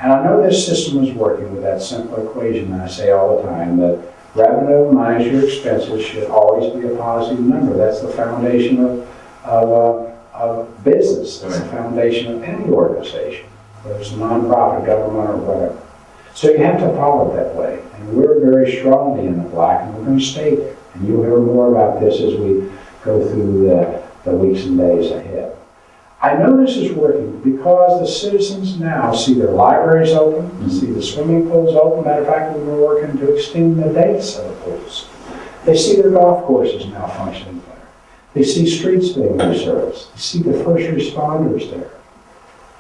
And I know this system is working with that simple equation that I say all the time, that revenue minus your expenses should always be a positive number. That's the foundation of business. That's the foundation of any organization, whether it's a nonprofit, government, or whatever. So you have to follow it that way. And we're very strongly in the black, and we're going to stay there. And you'll hear more about this as we go through the weeks and days ahead. I know this is working because the citizens now see their libraries open, see the swimming pools open. Matter of fact, we've been working to extend the dates of the pools. They see their golf courses now functioning better. They see streets being resurfaced. They see the first responders there.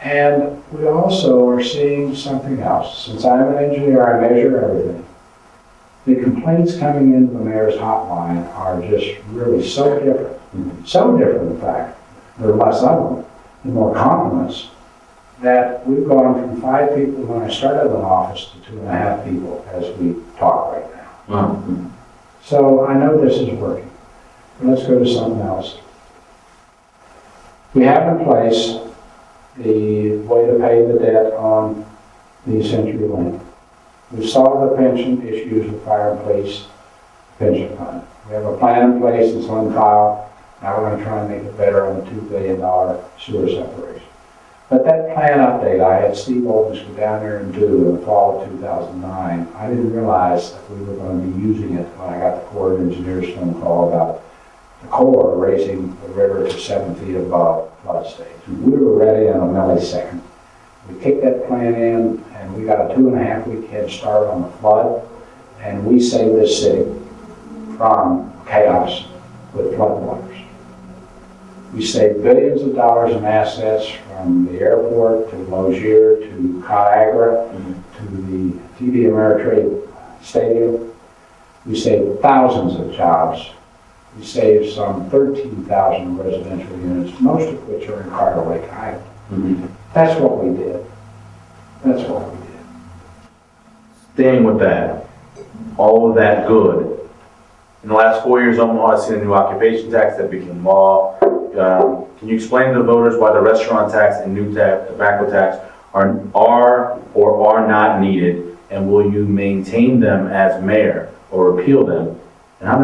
And we also are seeing something else. Since I'm an engineer, I measure everything. The complaints coming into the mayor's hotline are just really so different. So different, in fact. There are less of them, and more compliments, that we've gone from 5 people when I started in office to 2.5 people as we talk right now. Wow. So I know this is working. But let's go to something else. We have in place the way to pay the debt on the CenturyLink. We've solved the pension issues with fire and police pension fund. We have a plan in place that's on file. Now we're going to try and make it better on the $2 billion sewer separation. But that plan update, I had Steve Oldens go down there and do in the fall of 2009. I didn't realize that we were going to be using it when I got the Corps of Engineers phone call about the Corps raising the river to 7 feet above flood stage. We were ready in a millisecond. We kicked that plan in, and we got a 2.5-week head start on the flood, and we saved this city from chaos with floodwaters. We saved billions of dollars in assets from the airport to Logier to Conagra to the TD Ameritrade Stadium. We saved thousands of jobs. We saved some 13,000 residential units, most of which are in Carter Lake Island. That's what we did. That's what we did. Staying with that, all of that good. In the last 4 years, Omaha has seen a new occupation tax that became law. Can you explain to the voters why the restaurant tax and new tobacco tax are or are not needed, and will you maintain them as mayor or repeal them? And how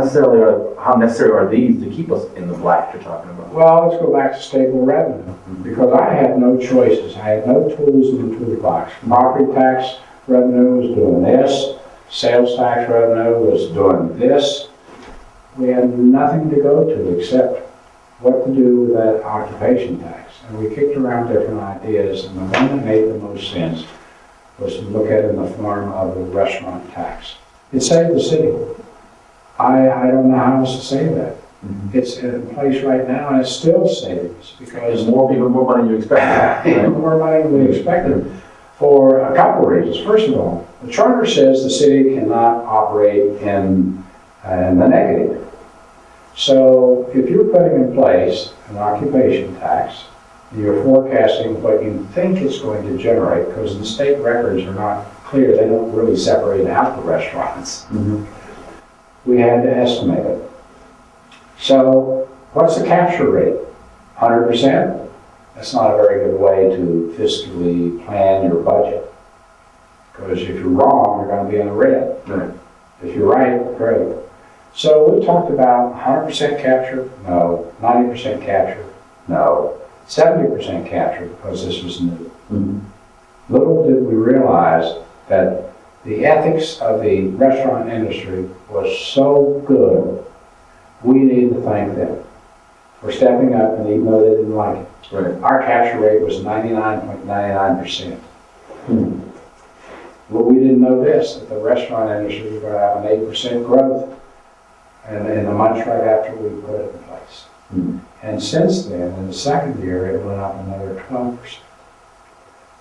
necessary are these to keep us in the black you're talking about? Well, let's go back to stable revenue, because I had no choices. I had no tools in the toolbox. Property tax revenue was doing this. Sales tax revenue was doing this. We had nothing to go to except what to do with that occupation tax. And we kicked around different ideas, and the one that made the most sense was to look at it in the form of the restaurant tax. It saved the city. I don't know how else to say that. It's in place right now, and it's still saving us because more money than you expected. Right? More money than we expected for a couple of reasons. First of all, the charter says the city cannot operate in the negative. So if you're putting in place an occupation tax You're forecasting what you think it's going to generate, because the state records are not clear. They don't really separate out the restaurants. We had to estimate it. So what's the capture rate? 100%? That's not a very good way to fiscally plan your budget. Because if you're wrong, you're going to be in the red. Right. If you're right, great. So we talked about 100% capture, no. 90% capture, no. 70% capture, because this was new. Little did we realize that the ethics of the restaurant industry was so good, we need to thank them for stepping up, and even though they didn't like it. Right. Our capture rate was 99.99%. Well, we didn't know this, that the restaurant industry was going to have an 8% growth in the months right after we put it in place. And since then, in the second year, it went up another 12%.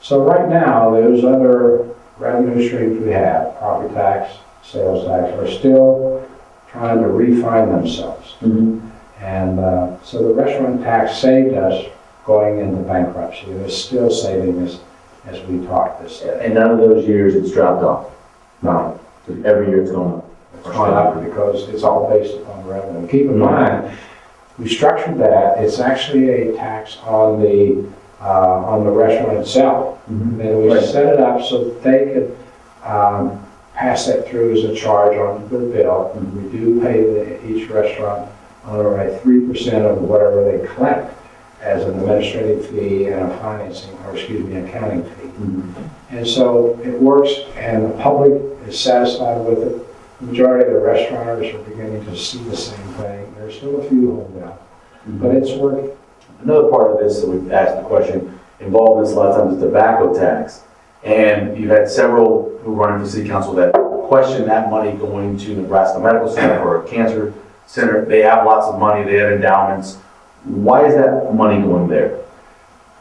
So right now, those other revenue streams we have, property tax, sales tax, are still trying to refine themselves. And so the restaurant tax saved us going into bankruptcy. It is still saving us as we talk this day. And none of those years it's dropped off. No. Every year it's going up. It's gone up because it's all based upon revenue. Keep in mind, we structured that, it's actually a tax on the restaurant itself. And we set it up so that they could pass that through as a charge on the bill. And we do pay each restaurant on a 3% of whatever they collect as an administrative fee and a accounting fee. And so it works, and the public is satisfied with it. The majority of the restaurateurs are beginning to see the same thing. There's still a few holdouts, but it's working. Another part of this that we've asked the question involved in this a lot of times is tobacco tax. And you've had several who run for city council that question that money going to Nebraska Medical Center or a cancer center. They have lots of money, they have endowments. Why is that money going there?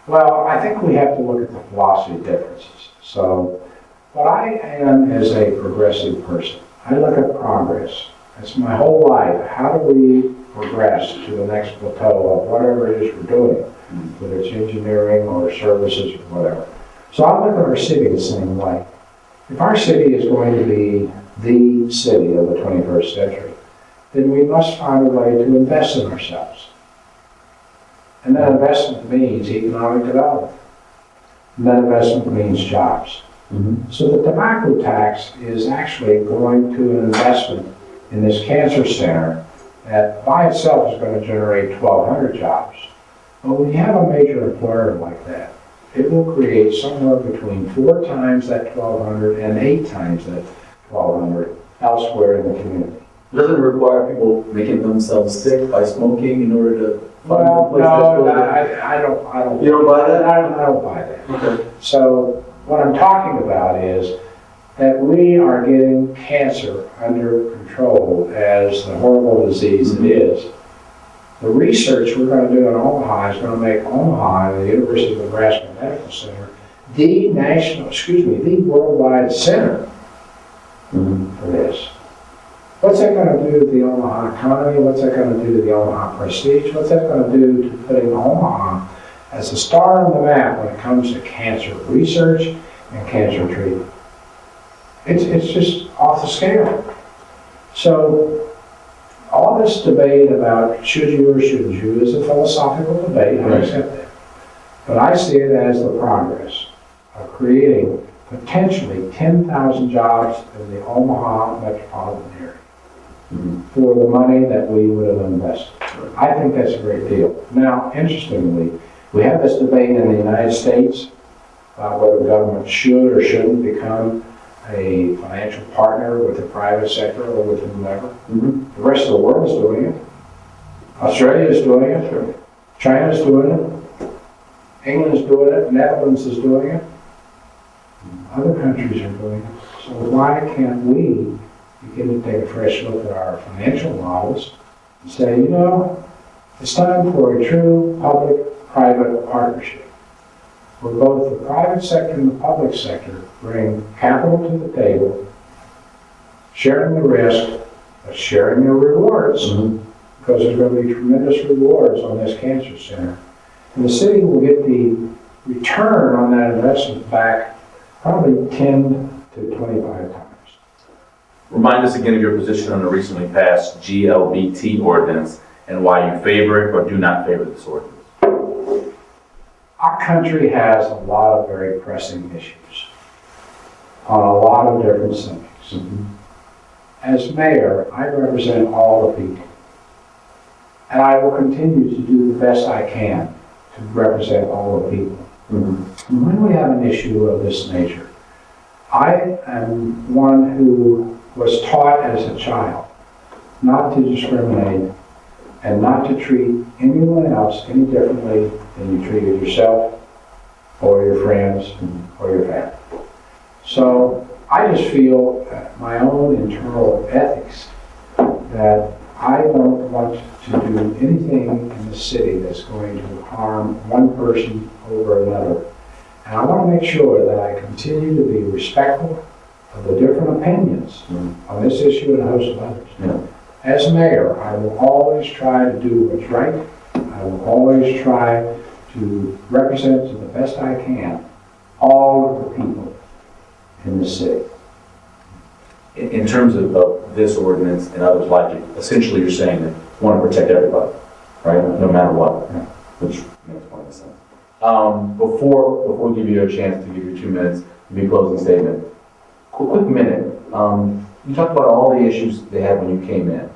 Well, I think we have to look at the philosophy differences. So what I am is a progressive person. I look at progress. That's my whole life. How do we progress to the next plateau of whatever it is we're doing, whether it's engineering or services or whatever. So I look at our city the same way. If our city is going to be the city of the 21st century, then we must find a way to invest in ourselves. And that investment means economic development. And that investment means jobs. So the tobacco tax is actually going to an investment in this cancer center that by itself is going to generate 1,200 jobs. But when you have a major employer like that, it will create somewhere between 4 times that 1,200 and 8 times that 1,200 elsewhere in the community. Doesn't it require people making themselves sick by smoking in order to find a place I don't. You don't buy that? I don't buy that. Okay. So what I'm talking about is that we are getting cancer under control as the horrible disease it is. The research we're going to do in Omaha is going to make Omaha and the University of Nebraska Medical Center the worldwide center for this. What's that going to do to the Omaha economy? What's that going to do to the Omaha prestige? What's that going to do to putting Omaha as a star on the map when it comes to cancer research and cancer treatment? It's just off the scale. So all this debate about should you or shouldn't you is a philosophical debate. I accept that. But I see it as the progress of creating potentially 10,000 jobs in the Omaha metropolitan area for the money that we would have invested. I think that's a great deal. Now, interestingly, we have this debate in the United States about whether government should or shouldn't become a financial partner with the private sector or with whomever. The rest of the world is doing it. Australia is doing it. China is doing it. England is doing it. Netherlands is doing it. Other countries are doing it. So why can't we begin to take a fresh look at our financial models and say, you know, it's time for a true public-private partnership where both the private sector and the public sector bring capital to the table, sharing the risk, but sharing the rewards, because there's going to be tremendous rewards on this cancer center. And the city will get the return on that investment back probably 10 to 25 times. Remind us again of your position on the recently passed GLBT ordinance and why you favor it or do not favor this ordinance. Our country has a lot of very pressing issues on a lot of different subjects. Mm-hmm. As mayor, I represent all the people. And I will continue to do the best I can to represent all the people. Mm-hmm. And when we have an issue of this nature, I am one who was taught as a child not to discriminate and not to treat anyone else any differently than you treated yourself or your friends or your family. So I just feel my own internal ethics that I don't want to do anything in the city that's going to harm one person over another. And I want to make sure that I continue to be respectful of the different opinions on this issue and a host of others. Yeah. As mayor, I will always try to do what's right. I will always try to represent to the best I can all of the people in the city. In terms of this ordinance and others like it, essentially you're saying that you want to protect everybody, right? No matter what, yeah. Which makes plenty of sense. Before we give you a chance to give you 2 minutes to be closing statement, quick minute. You talked about all the issues they had when you came in.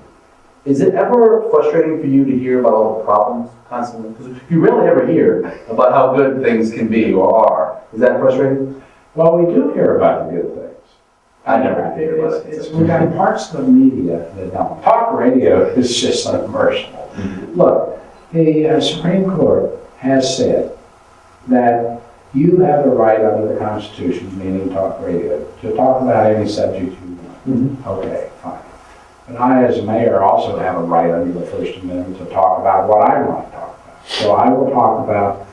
Is it ever frustrating for you to hear about all the problems constantly? Because you rarely ever hear about how good things can be or are. Is that frustrating? Well, we do hear about the good things. I never hear about it. We've got parts of the media that don't. Talk radio is just unmerciful. Mm-hmm. Look, the Supreme Court has said that you have the right under the Constitution, meaning talk radio, to talk about any subject you want. Mm-hmm. Okay, fine. But I, as mayor, also have a right under the First Amendment to talk about what I want to talk about. So I will talk about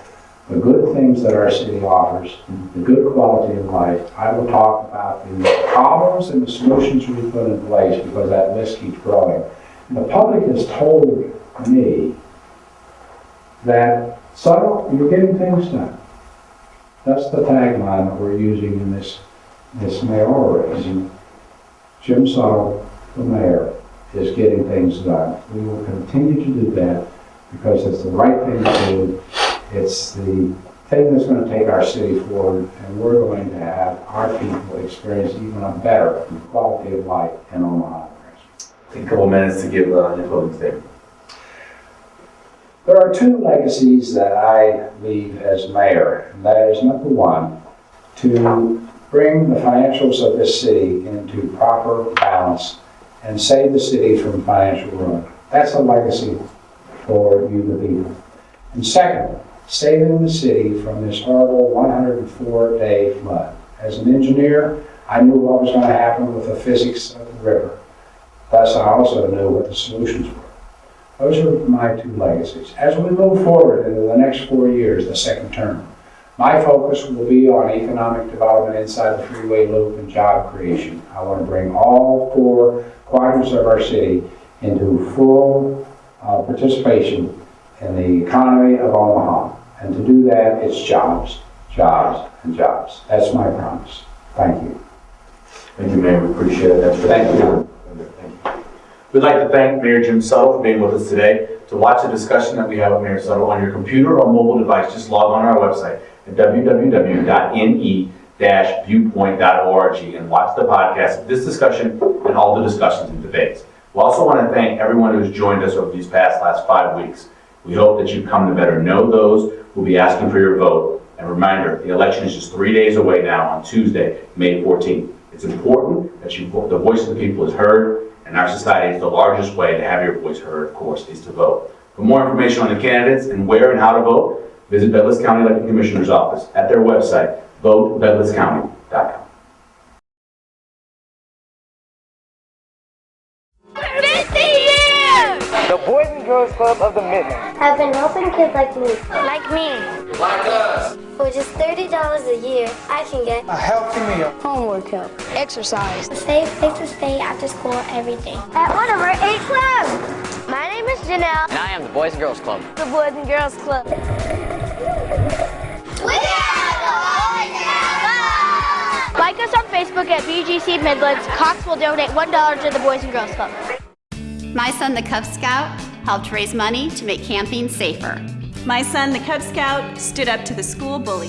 the good things that our city offers, the good quality of life. I will talk about the problems and the solutions we put in place because that list keeps growing. And the public has told me that, Suttle, you're getting things done. That's the tagline that we're using in this mayoral race. Jim Suttle, the mayor, is getting things done. We will continue to do that because it's the right thing to do. It's the thing that's going to take our city forward, and we're going to have our people experience even a better quality of life in Omaha. Take a couple minutes to give your closing statement. There are 2 legacies that I leave as mayor, and that is, number 1, to bring the financials of this city into proper balance and save the city from financial ruin. That's a legacy for you, the people. And second, saving the city from this horrible 104-day flood. As an engineer, I knew what was going to happen with the physics of the river. Thus, I also knew what the solutions were. Those are my 2 legacies. As we move forward into the next 4 years, the second term, my focus will be on economic development inside the freeway loop and job creation. I want to bring all 4 quadrants of our city into full participation in the economy of Omaha. And to do that, it's jobs, jobs, and jobs. That's my promise. Thank you. Thank you, Mayor. We appreciate it. That's thank you. We'd like to thank Mayor Jim Suttle for being with us today. To watch the discussion that we have with Mayor Suttle on your computer or mobile device, just log on our website at www.ne-viewpoint.org and watch the podcast of this discussion and all the discussions and debates. We also want to thank everyone who has joined us over these last 5 weeks. We hope that you've come to better know those who will be asking for your vote. And reminder, the election is just 3 days away now on Tuesday, May 14th. It's important that the voice of the people is heard. And our society is the largest way to have your voice heard, of course, is to vote. For more information on the candidates and where and how to vote, visit Douglas County Elected Commissioner's Office at their website, votedouglascounty.com. 50 years! The Boys and Girls Club of the Midlands I've been helping kids like me. Like me. Like us. For just $30 a year, I can get a healthy meal, homework help, exercise, a safe place to stay after school every day. At one of our 8 clubs. My name is Janelle. And I am the Boys and Girls Club. The Boys and Girls Club. Facebook at BGC Midlands. Cox will donate $1 to the Boys and Girls Club. My son, the Cub Scout, helped raise money to make camping safer. My son, the Cub Scout, stood up to the school bully.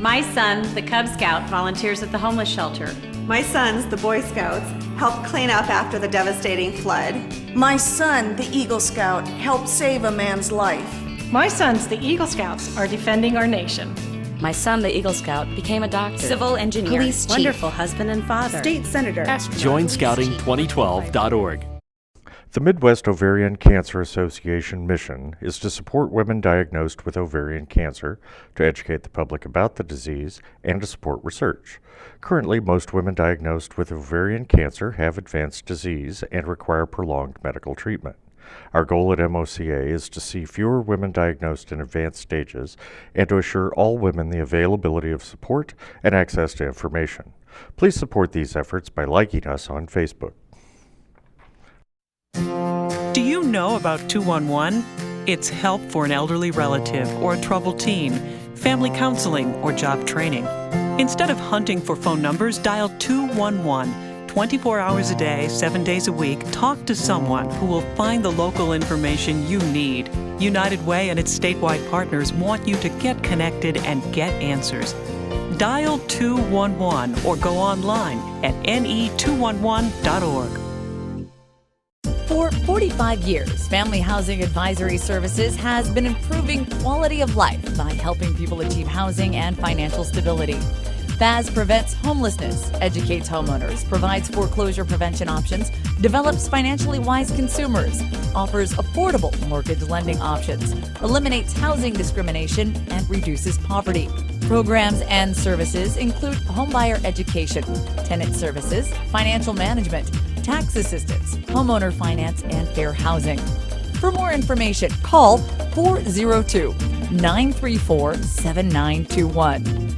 My son, the Cub Scout, volunteers at the homeless shelter. My sons, the Boy Scouts, helped clean up after the devastating flood. My son, the Eagle Scout, helped save a man's life. My sons, the Eagle Scouts, are defending our nation. My son, the Eagle Scout, became a doctor, Civil engineer, police chief, wonderful husband and father, State Senator. JoinScouting2012.org. The Midwest Ovarian Cancer Association mission is to support women diagnosed with ovarian cancer, to educate the public about the disease, and to support research. Currently, most women diagnosed with ovarian cancer have advanced disease and require prolonged medical treatment. Our goal at MOCA is to see fewer women diagnosed in advanced stages and to assure all women the availability of support and access to information. Please support these efforts by liking us on Facebook. Do you know about 211? It's help for an elderly relative or a troubled teen, family counseling, or job training. Instead of hunting for phone numbers, dial 211. 24 hours a day, 7 days a week, talk to someone who will find the local information you need. United Way and its statewide partners want you to get connected and get answers. Dial 211 or go online at ne211.org. For 45 years, Family Housing Advisory Services has been improving quality of life by helping people achieve housing and financial stability. FAS prevents homelessness, educates homeowners, provides foreclosure prevention options, develops financially wise consumers, offers affordable mortgage lending options, eliminates housing discrimination, and reduces poverty. Programs and services include homebuyer education, tenant services, financial management, tax assistance, homeowner finance, and fair housing. For more information, call 402-934-7921.